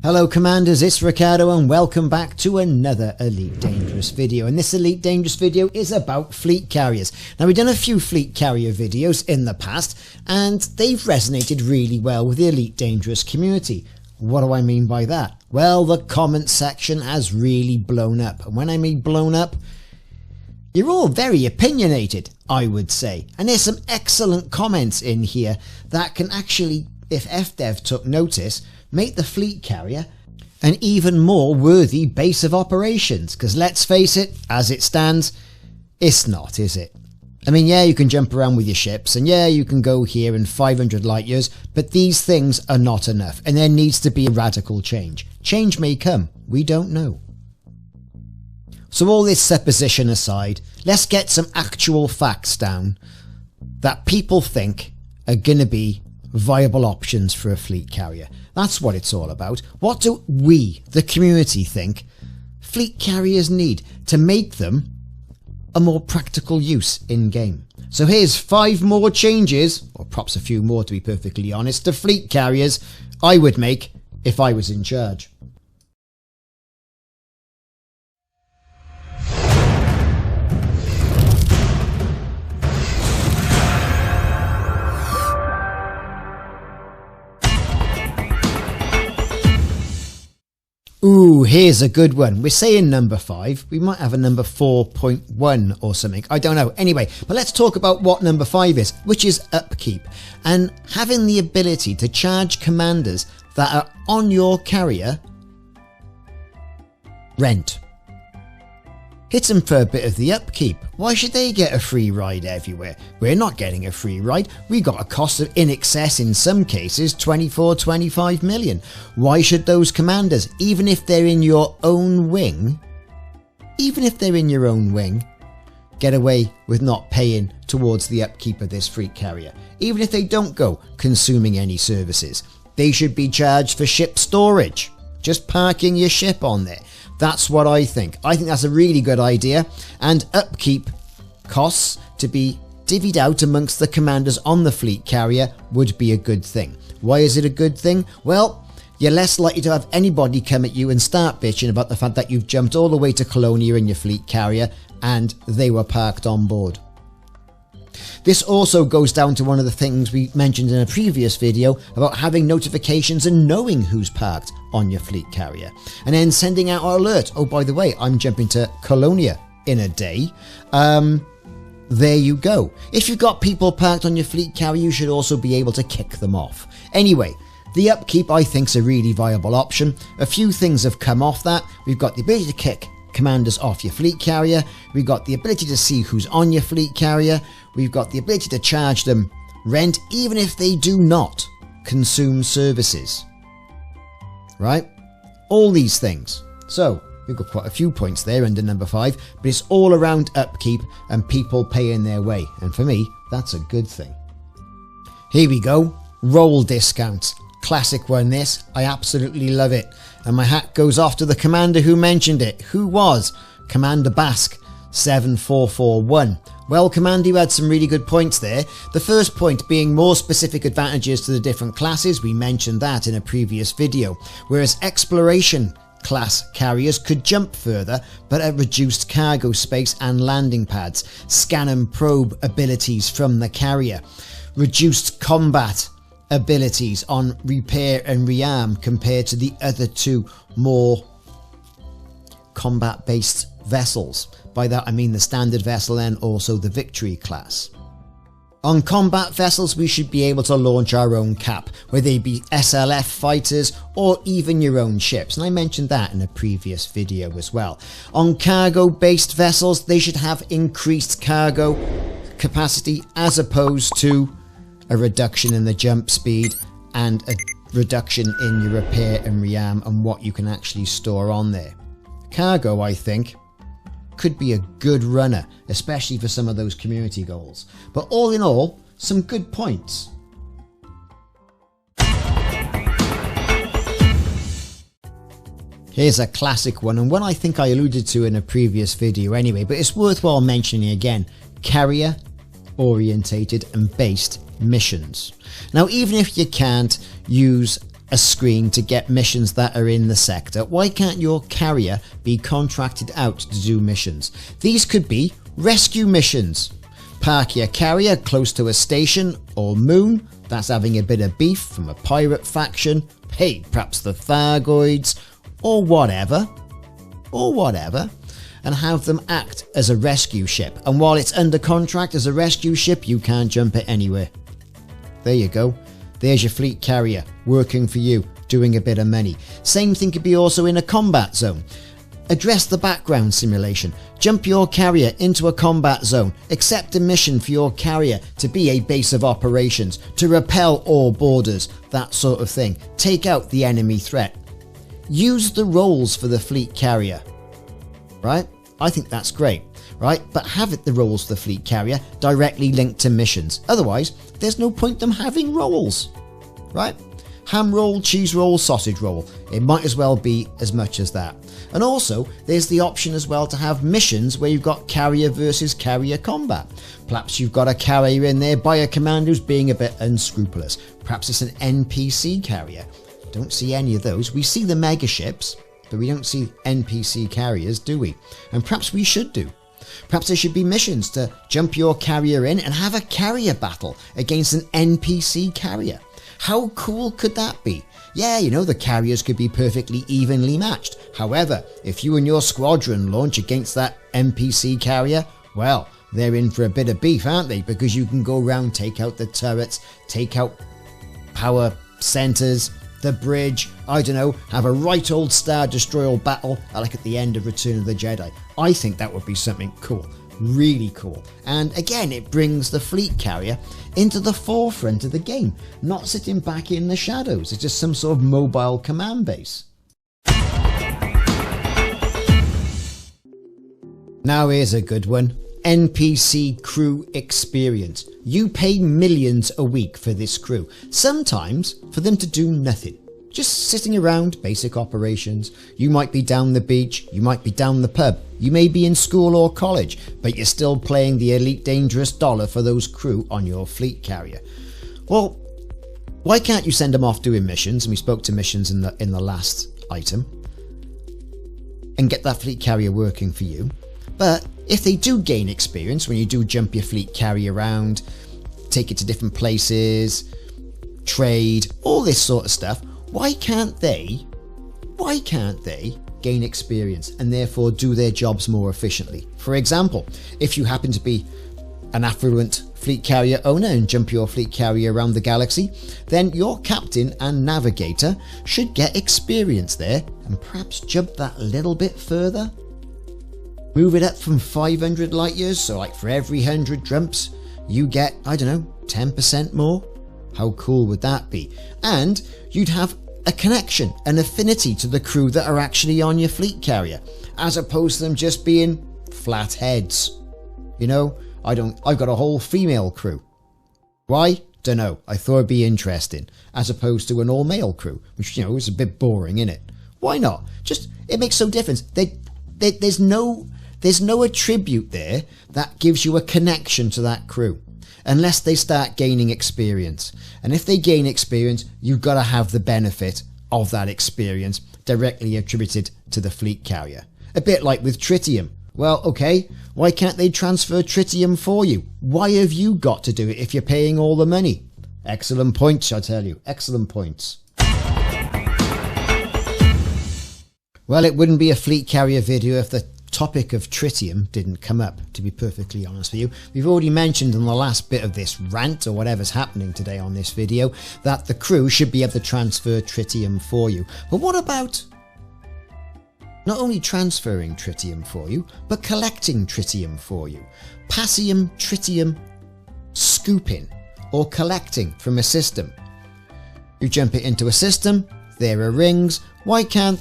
Hello Commanders, it's Ricardo and welcome back to another Elite Dangerous video. And this Elite Dangerous video is about fleet carriers. Now we've done a few fleet carrier videos in the past and they've resonated really well with the Elite Dangerous community. What do I mean by that? Well, the comment section has really blown up. And when I mean blown up, you're all very opinionated, I would say. And there's some excellent comments in here that can actually, if FDEV took notice, make the fleet carrier an even more worthy base of operations. Because let's face it, as it stands, it's not, is it? I mean, yeah, you can jump around with your ships, and yeah, you can go here in 500 light years, but these things are not enough, and there needs to be a radical change. Change may come, we don't know. So all this supposition aside, let's get some actual facts down that people think are going to be viable options for a fleet carrier. That's what it's all about. What do we, the community, think fleet carriers need to make them a more practical use in game? So here's 5 more changes, or perhaps a few more to be perfectly honest, to fleet carriers I would make if I was in charge. Ooh, here's a good one. We're saying number 5. We might have a number 4.1 or something. I don't know. Anyway, but let's talk about what number 5 is, which is upkeep. And having the ability to charge commanders that are on your carrier rent. Hit them for a bit of the upkeep. Why should they get a free ride everywhere? We're not getting a free ride. We got a cost of in excess, in some cases, 24-25 million. Why should those commanders, even if they're in your own wing, get away with not paying towards the upkeep of this fleet carrier? Even if they don't go consuming any services, they should be charged for ship storage. Just parking your ship on there. That's what I think. I think that's a really good idea, and upkeep costs to be divvied out amongst the commanders on the fleet carrier would be a good thing. Why is it a good thing? Well, you're less likely to have anybody come at you and start bitching about the fact that you've jumped all the way to Colonia in your fleet carrier and they were parked on board. This also goes down to one of the things we mentioned in a previous video about having notifications and knowing who's parked on your fleet carrier. And then sending out an alert. Oh, by the way, I'm jumping to Colonia in a day. There you go. If you've got people parked on your fleet carrier, you should also be able to kick them off. Anyway, the upkeep I think is a really viable option. A few things have come off that. We've got the ability to kick commanders off your fleet carrier. We've got the ability to see who's on your fleet carrier. We've got the ability to charge them rent even if they do not consume services. Right? All these things. So we've got quite a few points there under number 5, but it's all around upkeep and people paying their way. And for me, that's a good thing. Here we go. Roll discounts. Classic one this. I absolutely love it. And my hat goes off to the commander who mentioned it. Who was? Commander Basque 7441. Well, Commander, you had some really good points there. The first point being more specific advantages to the different classes. We mentioned that in a previous video. Whereas exploration class carriers could jump further, but at reduced cargo space and landing pads. Scan and probe abilities from the carrier. Reduced combat abilities on repair and rearm compared to the other 2 more combat-based vessels. By that I mean the standard vessel and also the victory class. On combat vessels we should be able to launch our own cap, whether they be SLF fighters or even your own ships, and I mentioned that in a previous video as well. On cargo based vessels they should have increased cargo capacity as opposed to a reduction in the jump speed and a reduction in your repair and rearm and what you can actually store on there. Cargo, I think, could be a good runner, especially for some of those community goals. But all in all, some good points. Here's a classic one, and one I think I alluded to in a previous video anyway, but it's worthwhile mentioning again. Carrier orientated and based missions. Now, even if you can't use a screen to get missions that are in the sector, why can't your carrier be contracted out to do missions? These could be rescue missions. Park your carrier close to a station or moon that's having a bit of beef from a pirate faction, hey, perhaps the Thargoids, or whatever, and have them act as a rescue ship. And while it's under contract as a rescue ship, you can't jump it anywhere. There you go. There's your fleet carrier working for you, doing a bit of money. Same thing could be also in a combat zone. Address the background simulation. Jump your carrier into a combat zone. Accept a mission for your carrier to be a base of operations, to repel all borders, that sort of thing. Take out the enemy threat. Use the roles for the fleet carrier. Right? I think that's great. Right? But have it the roles for the fleet carrier directly linked to missions. Otherwise, there's no point them having roles. Right? Ham roll, cheese roll, sausage roll. It might as well be as much as that. And also, there's the option as well to have missions where you've got carrier versus carrier combat. Perhaps you've got a carrier in there by a commander who's being a bit unscrupulous. Perhaps it's an NPC carrier. Don't see any of those. We see the mega ships, but we don't see NPC carriers, do we? And perhaps we should do. Perhaps there should be missions to jump your carrier in and have a carrier battle against an NPC carrier. How cool could that be? Yeah, you know, the carriers could be perfectly evenly matched. However, if you and your squadron launch against that NPC carrier, well, they're in for a bit of beef, aren't they? Because you can go around, take out the turrets, take out power centers, the bridge, I don't know, have a right old Star Destroyer battle like at the end of Return of the Jedi. I think that would be something cool. Really cool. And again, it brings the fleet carrier into the forefront of the game, not sitting back in the shadows. It's just some sort of mobile command base. Now here's a good one. NPC crew experience. You pay millions a week for this crew, sometimes for them to do nothing. Just sitting around basic operations. You might be down the beach, you might be down the pub, you may be in school or college, but you're still paying the Elite Dangerous dollar for those crew on your fleet carrier. Well, why can't you send them off doing missions? And we spoke to missions in the last item. And get that fleet carrier working for you. But if they do gain experience, when you do jump your fleet carrier around, take it to different places, trade, all this sort of stuff, why can't they gain experience and therefore do their jobs more efficiently? For example, if you happen to be an affluent fleet carrier owner and jump your fleet carrier around the galaxy, then your captain and navigator should get experience there and perhaps jump that a little bit further. Move it up from 500 light years, so like for every 100 jumps, you get, I don't know, 10% more. How cool would that be? And you'd have a connection, an affinity to the crew that are actually on your fleet carrier, as opposed to them just being flat heads. You know, I've got a whole female crew. Why? Dunno. I thought it'd be interesting, as opposed to an all-male crew, which, you know, is a bit boring, innit? Why not? Just, it makes no difference. There's no attribute there that gives you a connection to that crew, unless they start gaining experience. And if they gain experience, you've got to have the benefit of that experience directly attributed to the fleet carrier. A bit like with tritium. Well, okay, why can't they transfer tritium for you? Why have you got to do it if you're paying all the money? Excellent points, I tell you. Excellent points. Well, it wouldn't be a fleet carrier video if the topic of tritium didn't come up, to be perfectly honest with you. We've already mentioned in the last bit of this rant, or whatever's happening today on this video, that the crew should be able to transfer tritium for you. But what about not only transferring tritium for you, but collecting tritium for you? Passing tritium scooping or collecting from a system. You jump it into a system, there are rings. Why can't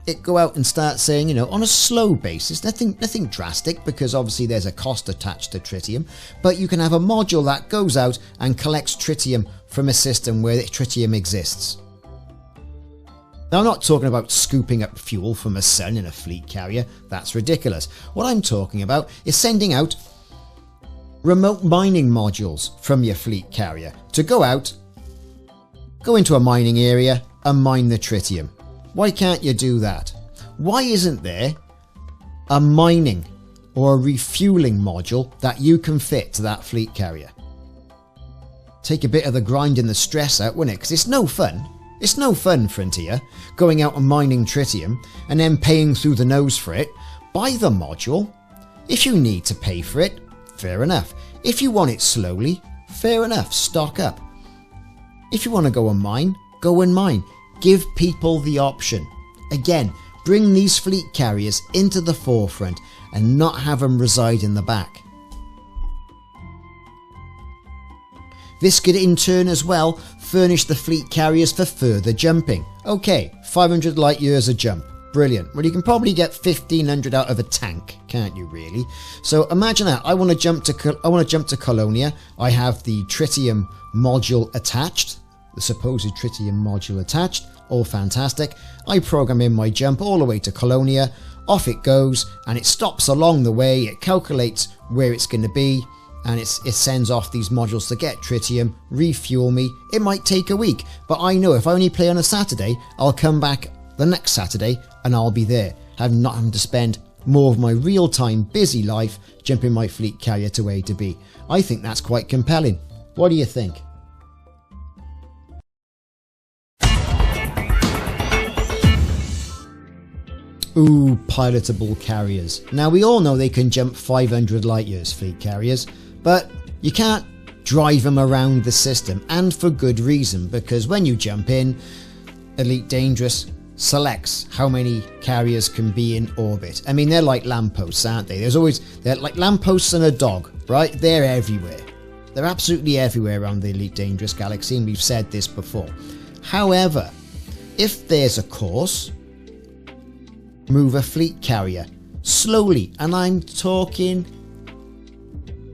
it go out and start saying, you know, on a slow basis, nothing drastic, because obviously there's a cost attached to tritium, but you can have a module that goes out and collects tritium from a system where tritium exists. Now, I'm not talking about scooping up fuel from a sun in a fleet carrier. That's ridiculous. What I'm talking about is sending out remote mining modules from your fleet carrier to go out, go into a mining area, and mine the tritium. Why can't you do that? Why isn't there a mining or a refueling module that you can fit to that fleet carrier? Take a bit of the grind and the stress out, wouldn't it? Because it's no fun. It's no fun, Frontier, going out and mining tritium and then paying through the nose for it. Buy the module. If you need to pay for it, fair enough. If you want it slowly, fair enough, stock up. If you want to go and mine, go and mine. Give people the option. Again, bring these fleet carriers into the forefront and not have them reside in the back. This could in turn as well furnish the fleet carriers for further jumping. Okay, 500 light years a jump. Brilliant. Well, you can probably get 1500 out of a tank, can't you really? So imagine that. I want to jump to Colonia. I have the tritium module attached, the supposed tritium module attached. All fantastic. I program in my jump all the way to Colonia. Off it goes, and it stops along the way. It calculates where it's going to be, and it sends off these modules to get tritium, refuel me. It might take a week, but I know if I only play on a Saturday, I'll come back the next Saturday and I'll be there, not having to spend more of my real-time busy life jumping my fleet carrier to A to B. I think that's quite compelling. What do you think? Ooh, pilotable carriers. Now we all know they can jump 500 light years, fleet carriers, but you can't drive them around the system, and for good reason, because when you jump in, Elite Dangerous selects how many carriers can be in orbit. I mean, they're like lampposts, aren't they? They're like lampposts and a dog, right? They're everywhere. They're absolutely everywhere around the Elite Dangerous galaxy, and we've said this before. However, if there's a course, move a fleet carrier slowly, and I'm talking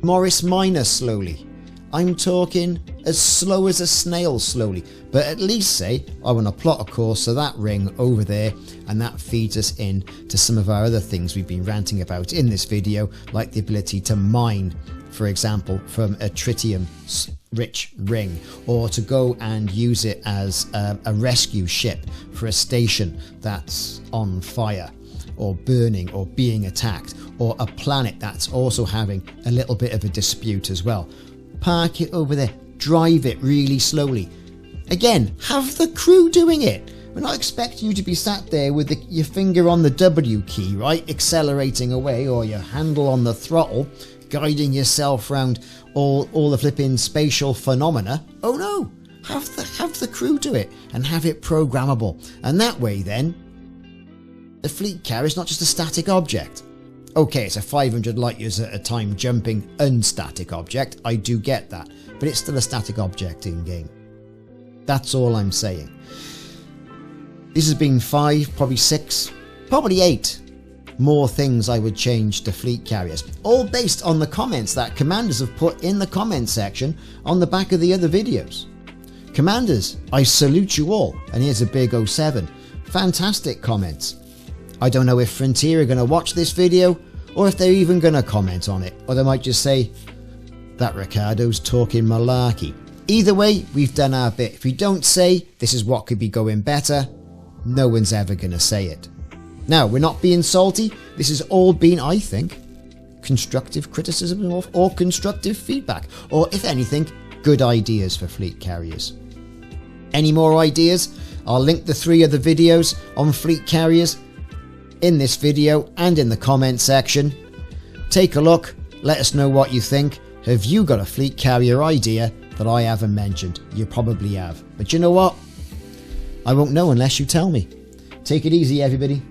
Morris Minor slowly. I'm talking as slow as a snail slowly, but at least say I want to plot a course to that ring over there, and that feeds us in to some of our other things we've been ranting about in this video, like the ability to mine, for example, from a tritium rich ring, or to go and use it as a rescue ship for a station that's on fire or burning or being attacked, or a planet that's also having a little bit of a dispute as well. Park it over there, drive it really slowly. Again, have the crew doing it. We're not expecting you to be sat there with your finger on the W key, right, accelerating away, or your handle on the throttle, guiding yourself around all the flipping spatial phenomena. Oh no, have the crew do it and have it programmable, and that way then the fleet carrier is not just a static object. Okay, it's a 500 light years at a time jumping unstatic object, I do get that, but it's still a static object in game. That's all I'm saying. This has been 5, probably 6, probably 8 more things I would change to fleet carriers, all based on the comments that commanders have put in the comment section on the back of the other videos. Commanders, I salute you all, and here's a big 07. Fantastic comments. I don't know if Frontier are going to watch this video, or if they're even going to comment on it, or they might just say, that Ricardo's talking malarkey. Either way, we've done our bit. If we don't say, this is what could be going better, no one's ever going to say it. Now, we're not being salty. This has all been, I think, constructive criticism or constructive feedback, or if anything, good ideas for fleet carriers. Any more ideas? I'll link the 3 other videos on fleet carriers in this video and in the comment section. Take a look, let us know what you think. Have you got a fleet carrier idea that I haven't mentioned? You probably have, but you know what? I won't know unless you tell me. Take it easy, everybody.